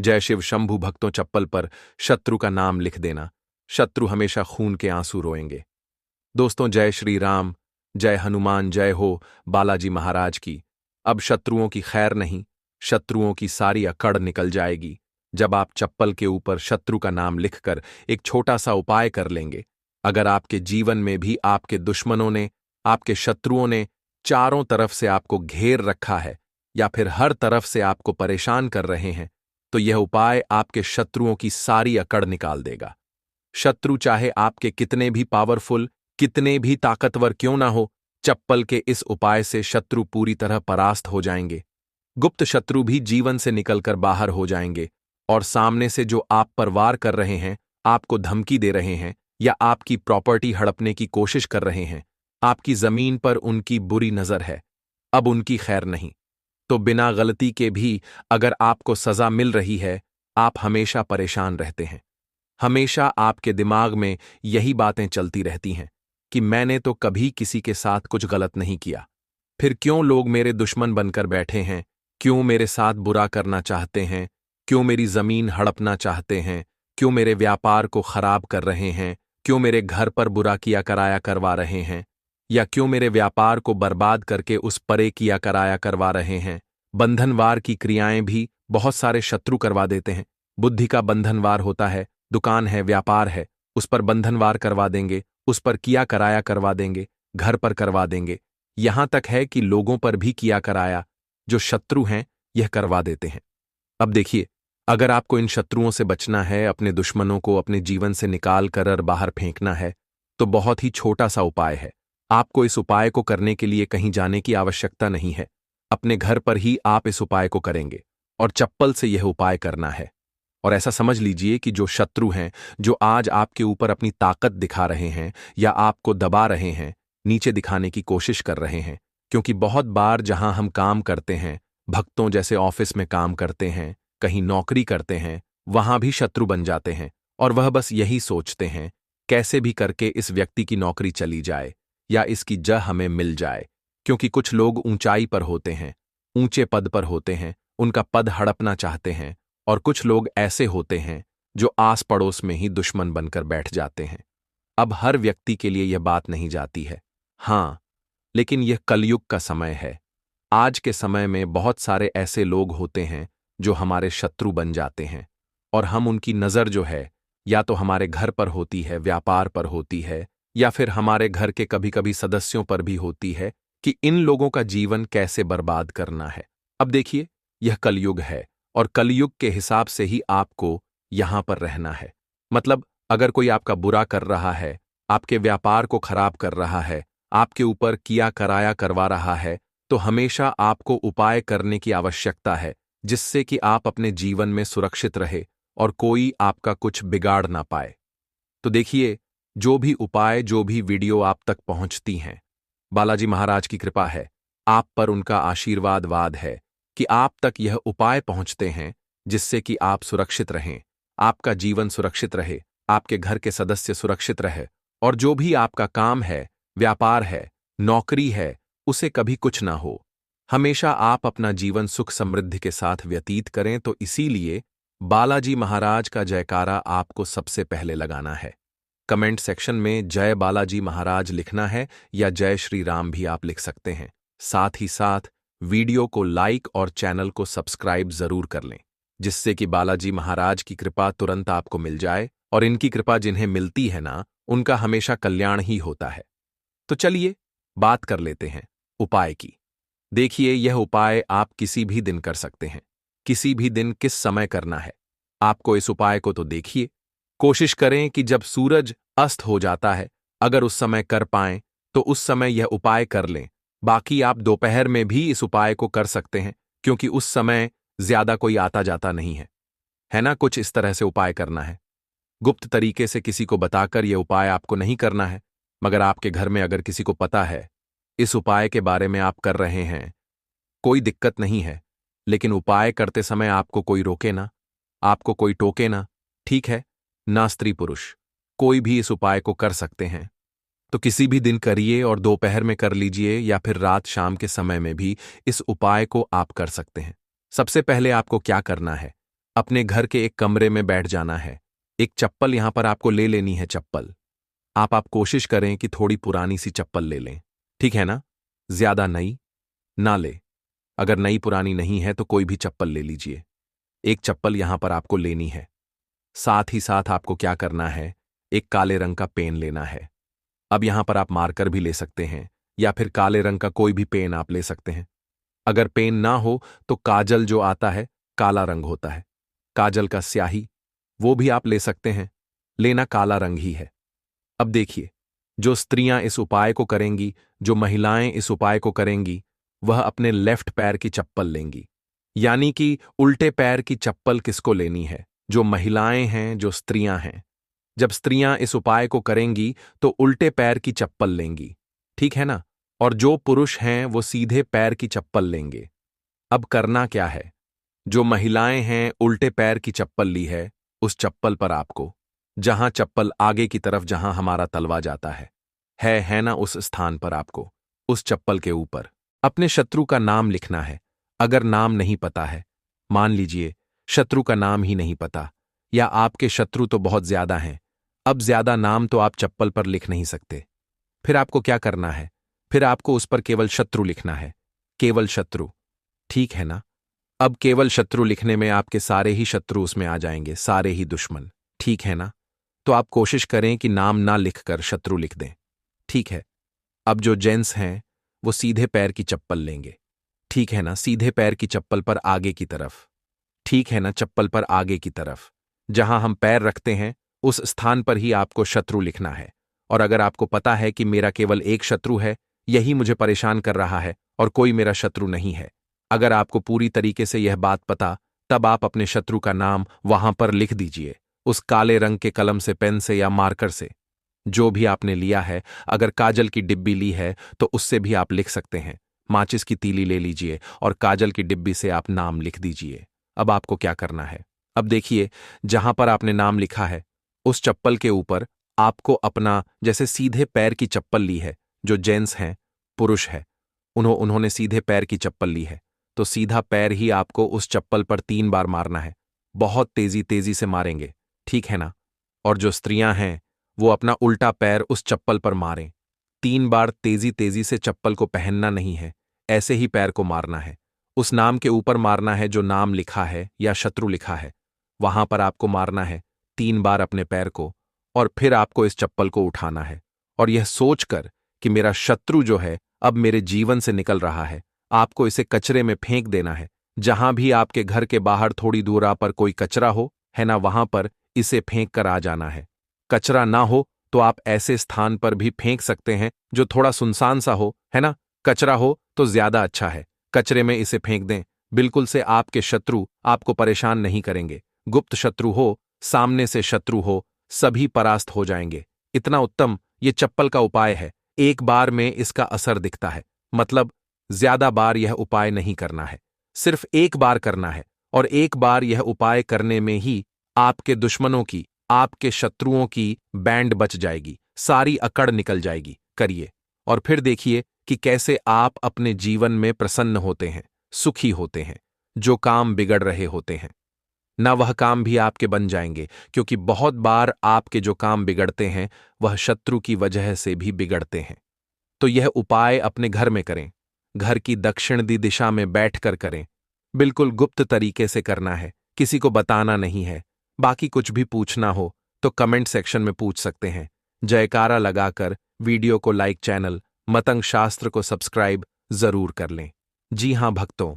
जय शिव शंभु भक्तों, चप्पल पर शत्रु का नाम लिख देना। शत्रु हमेशा खून के आंसू रोएंगे। दोस्तों, जय श्री राम, जय हनुमान, जय हो बालाजी महाराज की। अब शत्रुओं की खैर नहीं, शत्रुओं की सारी अकड़ निकल जाएगी जब आप चप्पल के ऊपर शत्रु का नाम लिखकर एक छोटा सा उपाय कर लेंगे। अगर आपके जीवन में भी आपके दुश्मनों ने, आपके शत्रुओं ने चारों तरफ से आपको घेर रखा है या फिर हर तरफ से आपको परेशान कर रहे हैं, तो यह उपाय आपके शत्रुओं की सारी अकड़ निकाल देगा। शत्रु चाहे आपके कितने भी पावरफुल, कितने भी ताकतवर क्यों ना हो, चप्पल के इस उपाय से शत्रु पूरी तरह परास्त हो जाएंगे। गुप्त शत्रु भी जीवन से निकलकर बाहर हो जाएंगे और सामने से जो आप पर वार कर रहे हैं, आपको धमकी दे रहे हैं या आपकी प्रॉपर्टी हड़पने की कोशिश कर रहे हैं, आपकी जमीन पर उनकी बुरी नजर है, अब उनकी खैर नहीं। तो बिना गलती के भी अगर आपको सजा मिल रही है, आप हमेशा परेशान रहते हैं। हमेशा आपके दिमाग में यही बातें चलती रहती हैं कि मैंने तो कभी किसी के साथ कुछ गलत नहीं किया, फिर क्यों लोग मेरे दुश्मन बनकर बैठे हैं, क्यों मेरे साथ बुरा करना चाहते हैं, क्यों मेरी जमीन हड़पना चाहते हैं, क्यों मेरे व्यापार को खराब कर रहे हैं, क्यों मेरे घर पर बुरा किया कराया करवा रहे हैं, या क्यों मेरे व्यापार को बर्बाद करके उस परे किया कराया करवा रहे हैं। बंधनवार की क्रियाएं भी बहुत सारे शत्रु करवा देते हैं। बुद्धि का बंधनवार होता है, दुकान है, व्यापार है, उस पर बंधनवार करवा देंगे, उस पर किया कराया करवा देंगे, घर पर करवा देंगे, यहां तक है कि लोगों पर भी किया कराया जो शत्रु हैं यह करवा देते हैं। अब देखिए, अगर आपको इन शत्रुओं से बचना है, अपने दुश्मनों को अपने जीवन से निकाल कर बाहर फेंकना है, तो बहुत ही छोटा सा उपाय है। आपको इस उपाय को करने के लिए कहीं जाने की आवश्यकता नहीं है। अपने घर पर ही आप इस उपाय को करेंगे और चप्पल से यह उपाय करना है। और ऐसा समझ लीजिए कि जो शत्रु हैं, जो आज आपके ऊपर अपनी ताकत दिखा रहे हैं या आपको दबा रहे हैं, नीचे दिखाने की कोशिश कर रहे हैं, क्योंकि बहुत बार जहां हम काम करते हैं, भक्तों जैसे ऑफिस में काम करते हैं, कहीं नौकरी करते हैं, वहां भी शत्रु बन जाते हैं और वह बस यही सोचते हैं कैसे भी करके इस व्यक्ति की नौकरी चली जाए या इसकी जगह हमें मिल जाए। क्योंकि कुछ लोग ऊंचाई पर होते हैं, ऊंचे पद पर होते हैं, उनका पद हड़पना चाहते हैं, और कुछ लोग ऐसे होते हैं जो आस पड़ोस में ही दुश्मन बनकर बैठ जाते हैं। अब हर व्यक्ति के लिए यह बात नहीं जाती है, हां, लेकिन यह कलयुग का समय है। आज के समय में बहुत सारे ऐसे लोग होते हैं जो हमारे शत्रु बन जाते हैं और हम उनकी नज़र जो है या तो हमारे घर पर होती है, व्यापार पर होती है, या फिर हमारे घर के कभी कभी सदस्यों पर भी होती है कि इन लोगों का जीवन कैसे बर्बाद करना है। अब देखिए, यह कलयुग है और कलयुग के हिसाब से ही आपको यहां पर रहना है। मतलब अगर कोई आपका बुरा कर रहा है, आपके व्यापार को खराब कर रहा है, आपके ऊपर किया कराया करवा रहा है, तो हमेशा आपको उपाय करने की आवश्यकता है जिससे कि आप अपने जीवन में सुरक्षित रहे और कोई आपका कुछ बिगाड़ ना पाए। तो देखिए, जो भी उपाय, जो भी वीडियो आप तक पहुंचती हैं, बालाजी महाराज की कृपा है, आप पर उनका आशीर्वाद है कि आप तक यह उपाय पहुंचते हैं जिससे कि आप सुरक्षित रहें, आपका जीवन सुरक्षित रहे, आपके घर के सदस्य सुरक्षित रहे, और जो भी आपका काम है, व्यापार है, नौकरी है, उसे कभी कुछ ना हो। हमेशा आप अपना जीवन सुख समृद्धि के साथ व्यतीत करें। तो इसीलिए बालाजी महाराज का जयकारा आपको सबसे पहले लगाना है। कमेंट सेक्शन में जय बालाजी महाराज लिखना है या जय श्री राम भी आप लिख सकते हैं। साथ ही साथ वीडियो को लाइक और चैनल को सब्सक्राइब जरूर कर लें, जिससे कि बालाजी महाराज की कृपा तुरंत आपको मिल जाए, और इनकी कृपा जिन्हें मिलती है ना, उनका हमेशा कल्याण ही होता है। तो चलिए बात कर लेते हैं उपाय की। देखिए, यह उपाय आप किसी भी दिन कर सकते हैं। किसी भी दिन किस समय करना है आपको इस उपाय को तो देखिए। कोशिश करें कि जब सूरज अस्त हो जाता है, अगर उस समय कर पाएं तो उस समय यह उपाय कर लें। बाकी आप दोपहर में भी इस उपाय को कर सकते हैं, क्योंकि उस समय ज्यादा कोई आता जाता नहीं है ना। कुछ इस तरह से उपाय करना है। गुप्त तरीके से किसी को बताकर यह उपाय आपको नहीं करना है, मगर आपके घर में अगर किसी को पता है इस उपाय के बारे में आप कर रहे हैं, कोई दिक्कत नहीं है, लेकिन उपाय करते समय आपको कोई रोके ना, आपको कोई टोके ना, ठीक है ना। स्त्री पुरुष कोई भी इस उपाय को कर सकते हैं। तो किसी भी दिन करिए और दोपहर में कर लीजिए या फिर रात शाम के समय में भी इस उपाय को आप कर सकते हैं। सबसे पहले आपको क्या करना है, अपने घर के एक कमरे में बैठ जाना है। एक चप्पल यहां पर आपको ले लेनी है। चप्पल आप कोशिश करें कि थोड़ी पुरानी सी चप्पल ले लें, ठीक है ना? ज्यादा नई ना ले। अगर नई पुरानी नहीं है तो कोई भी चप्पल ले लीजिए। एक चप्पल यहां पर आपको लेनी है। साथ ही साथ आपको क्या करना है, एक काले रंग का पेन लेना है। अब यहां पर आप मार्कर भी ले सकते हैं या फिर काले रंग का कोई भी पेन आप ले सकते हैं। अगर पेन ना हो तो काजल जो आता है, काला रंग होता है, काजल का स्याही, वो भी आप ले सकते हैं। लेना काला रंग ही है। अब देखिए, जो स्त्रियां इस उपाय को करेंगी, जो महिलाएं इस उपाय को करेंगी, वह अपने लेफ्ट पैर की चप्पल लेंगी। यानी कि उल्टे पैर की चप्पल किसको लेनी है? जो महिलाएं हैं, जो स्त्रियां हैं। जब स्त्रियां इस उपाय को करेंगी तो उल्टे पैर की चप्पल लेंगी, ठीक है ना? और जो पुरुष हैं वो सीधे पैर की चप्पल लेंगे। अब करना क्या है? जो महिलाएं हैं उल्टे पैर की चप्पल ली है, उस चप्पल पर आपको, जहां चप्पल आगे की तरफ जहां हमारा तलवा जाता है ना, उस स्थान पर आपको, उस चप्पल के ऊपर अपने शत्रु का नाम लिखना है। अगर नाम नहीं पता है, मान लीजिए शत्रु का नाम ही नहीं पता, या आपके शत्रु तो बहुत ज्यादा हैं, अब ज्यादा नाम तो आप चप्पल पर लिख नहीं सकते। फिर आपको क्या करना है? फिर आपको उस पर केवल शत्रु लिखना है। केवल शत्रु, ठीक है ना? अब केवल शत्रु लिखने में आपके सारे ही शत्रु उसमें आ जाएंगे, सारे ही दुश्मन, ठीक है ना? तो आप कोशिश करें कि नाम ना लिखकर शत्रु लिख दें, ठीक है? अब जो जेंट्स हैं वो सीधे पैर की चप्पल लेंगे, ठीक है ना? सीधे पैर की चप्पल पर आगे की तरफ, ठीक है ना? चप्पल पर आगे की तरफ जहां हम पैर रखते हैं उस स्थान पर ही आपको शत्रु लिखना है। और अगर आपको पता है कि मेरा केवल एक शत्रु है, यही मुझे परेशान कर रहा है और कोई मेरा शत्रु नहीं है, अगर आपको पूरी तरीके से यह बात पता, तब आप अपने शत्रु का नाम वहां पर लिख दीजिए, उस काले रंग के कलम से, पेन से या मार्कर से, जो भी आपने लिया है। अगर काजल की डिब्बी ली है तो उससे भी आप लिख सकते हैं। माचिस की तीली ले लीजिए और काजल की डिब्बी से आप नाम लिख दीजिए। अब आपको क्या करना है? अब देखिए, जहां पर आपने नाम लिखा है उस चप्पल के ऊपर आपको अपना, जैसे सीधे पैर की चप्पल ली है, जो जेंट्स हैं, पुरुष है, उन्होंने सीधे पैर की चप्पल ली है, तो सीधा पैर ही आपको उस चप्पल पर 3 बार मारना है। बहुत तेजी तेजी से मारेंगे, ठीक है ना? और जो स्त्रियां हैं वो अपना उल्टा पैर उस चप्पल पर मारें। 3 बार तेजी तेजी से, चप्पल को पहनना नहीं है, ऐसे ही पैर को मारना है। उस नाम के ऊपर मारना है जो नाम लिखा है या शत्रु लिखा है, वहां पर आपको मारना है 3 बार अपने पैर को। और फिर आपको इस चप्पल को उठाना है और यह सोचकर कि मेरा शत्रु जो है अब मेरे जीवन से निकल रहा है, आपको इसे कचरे में फेंक देना है। जहां भी आपके घर के बाहर थोड़ी दूर पर कोई कचरा हो, है ना, वहां पर इसे फेंक कर आ जाना है। कचरा ना हो तो आप ऐसे स्थान पर भी फेंक सकते हैं जो थोड़ा सुनसान सा हो, है ना? कचरा हो तो ज्यादा अच्छा है, कचरे में इसे फेंक दें। बिल्कुल से आपके शत्रु आपको परेशान नहीं करेंगे। गुप्त शत्रु हो, सामने से शत्रु हो, सभी परास्त हो जाएंगे। इतना उत्तम ये चप्पल का उपाय है। एक बार में इसका असर दिखता है, मतलब ज्यादा बार यह उपाय नहीं करना है, सिर्फ एक बार करना है। और एक बार यह उपाय करने में ही आपके दुश्मनों की, आपके शत्रुओं की बैंड बच जाएगी, सारी अकड़ निकल जाएगी। करिए और फिर देखिए कि कैसे आप अपने जीवन में प्रसन्न होते हैं, सुखी होते हैं। जो काम बिगड़ रहे होते हैं ना, वह काम भी आपके बन जाएंगे, क्योंकि बहुत बार आपके जो काम बिगड़ते हैं वह शत्रु की वजह से भी बिगड़ते हैं। तो यह उपाय अपने घर में करें, घर की दक्षिण दिशा में बैठकर करें। बिल्कुल गुप्त तरीके से करना है, किसी को बताना नहीं है। बाकी कुछ भी पूछना हो तो कमेंट सेक्शन में पूछ सकते हैं। जयकारा लगाकर वीडियो को लाइक, चैनल मतंग शास्त्र को सब्सक्राइब जरूर कर लें। जी हां भक्तों,